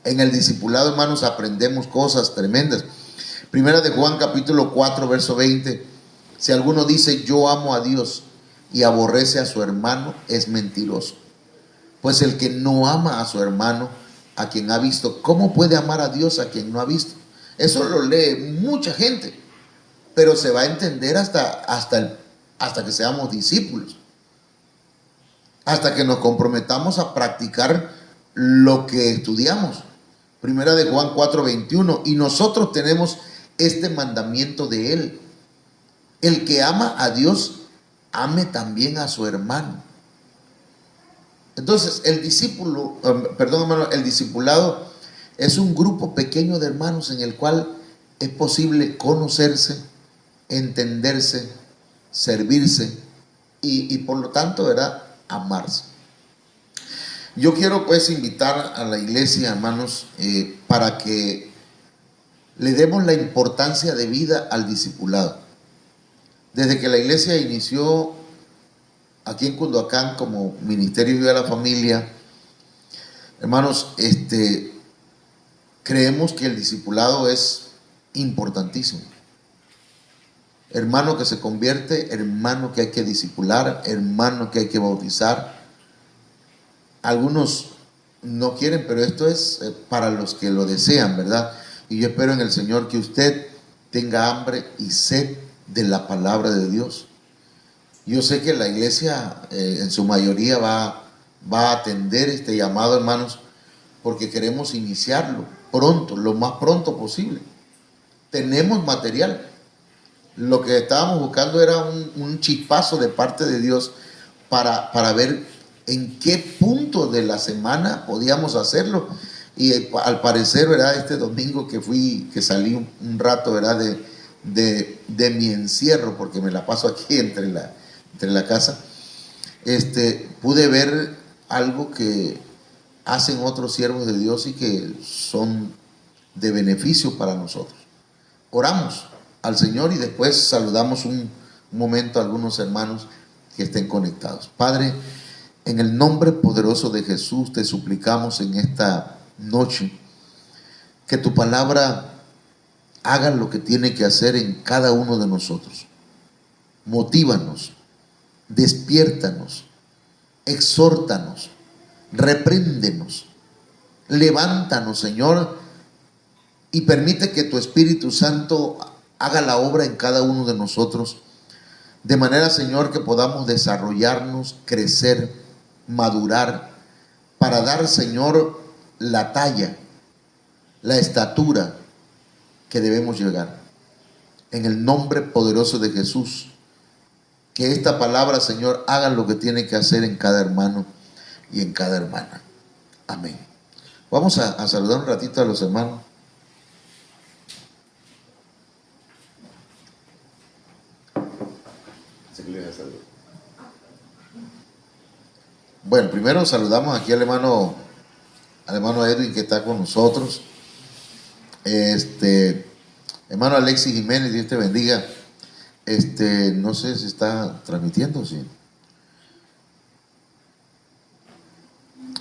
En el discipulado, hermanos, aprendemos cosas tremendas. Primera de Juan capítulo 4, verso 20. Si alguno dice yo amo a Dios y aborrece a su hermano, es mentiroso. Pues el que no ama a su hermano, a quien ha visto, ¿cómo puede amar a Dios a quien no ha visto? Eso lo lee mucha gente, pero se va a entender hasta que seamos discípulos, hasta que nos comprometamos a practicar lo que estudiamos. Primera de Juan 4:21, y nosotros tenemos este mandamiento de Él: el que ama a Dios, ame también a su hermano. Entonces, el discipulado es un grupo pequeño de hermanos en el cual es posible conocerse, entenderse, servirse y por lo tanto, ¿verdad?, amarse. Yo quiero pues invitar a la iglesia, hermanos, para que le demos la importancia de vida al discipulado. Desde que la iglesia inició aquí en Cunduacán como Ministerio de Vida a la Familia, hermanos, creemos que el discipulado es importantísimo. Hermano que se convierte, hermano que hay que discipular, hermano que hay que bautizar. Algunos no quieren, pero esto es para los que lo desean, ¿verdad? Y yo espero en el Señor que usted tenga hambre y sed de la palabra de Dios. Yo sé que la iglesia en su mayoría va a atender este llamado, hermanos, porque queremos iniciarlo pronto, lo más pronto posible. Tenemos material. Lo que estábamos buscando era un chispazo de parte de Dios para ver en qué punto de la semana podíamos hacerlo. Y al parecer, ¿verdad?, este domingo que salí un rato, ¿verdad?, de mi encierro, porque me la paso aquí entre la casa, pude ver algo que hacen otros siervos de Dios y que son de beneficio para nosotros. Oramos al Señor y después saludamos un momento a algunos hermanos que estén conectados. Padre, en el nombre poderoso de Jesús te suplicamos en esta noche que tu palabra haga lo que tiene que hacer en cada uno de nosotros. Motívanos, despiértanos, exhórtanos, repréndenos, levántanos, Señor, y permite que tu Espíritu Santo haga la obra en cada uno de nosotros, de manera, Señor, que podamos desarrollarnos, crecer, madurar, para dar, Señor, la talla, la estatura que debemos llegar. En el nombre poderoso de Jesús, que esta palabra, Señor, haga lo que tiene que hacer en cada hermano y en cada hermana. Amén. Vamos a saludar un ratito a los hermanos. Bueno, primero saludamos aquí al hermano Edwin, que está con nosotros. Hermano Alexis Jiménez, Dios te bendiga. No sé si está transmitiendo, sí.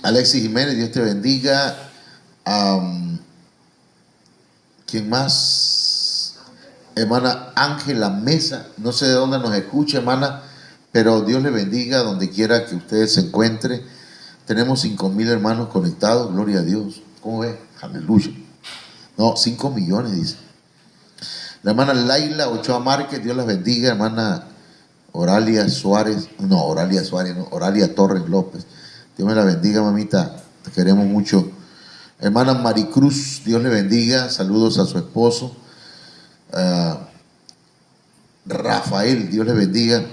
Alexis Jiménez, Dios te bendiga. ¿Quién más? Hermana Ángela Mesa, no sé de dónde nos escucha, hermana, pero Dios le bendiga donde quiera que usted se encuentre. Tenemos 5,000 hermanos conectados, gloria a Dios. ¿Cómo ve? Aleluya. No, 5 millones, dice. La hermana Laila Ochoa Márquez, Dios la bendiga. Hermana Oralia Torres López, Dios me la bendiga, mamita, te queremos mucho. Hermana Maricruz, Dios le bendiga, saludos a su esposo. Rafael, Dios le bendiga.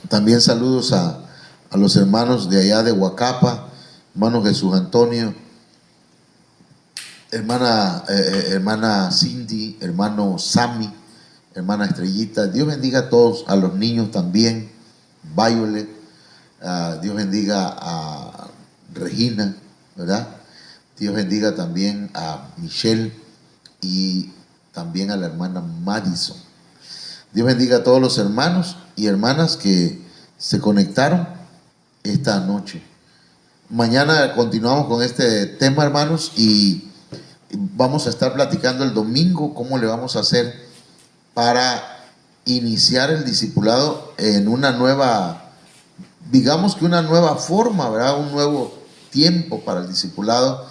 También saludos a los hermanos de allá de Huacapa, hermano Jesús Antonio, hermana Cindy, hermano Sammy, hermana Estrellita. Dios bendiga a todos, a los niños también, Violet, Dios bendiga a Regina, ¿verdad? Dios bendiga también a Michelle y también a la hermana Madison. Dios bendiga a todos los hermanos y hermanas que se conectaron esta noche. Mañana continuamos con este tema, hermanos, y vamos a estar platicando el domingo cómo le vamos a hacer para iniciar el discipulado en una nueva, digamos que una nueva forma, ¿verdad? Un nuevo tiempo para el discipulado.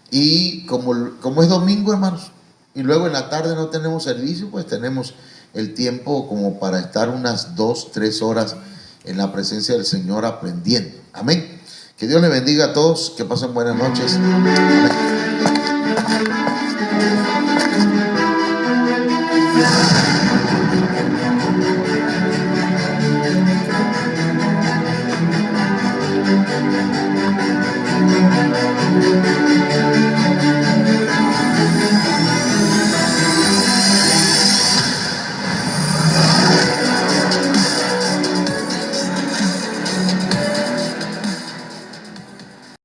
Y como es domingo, hermanos, y luego en la tarde no tenemos servicio, pues tenemos el tiempo como para estar unas 2-3 horas en la presencia del Señor aprendiendo. Amén. Que Dios le bendiga a todos, que pasen buenas noches. Amén.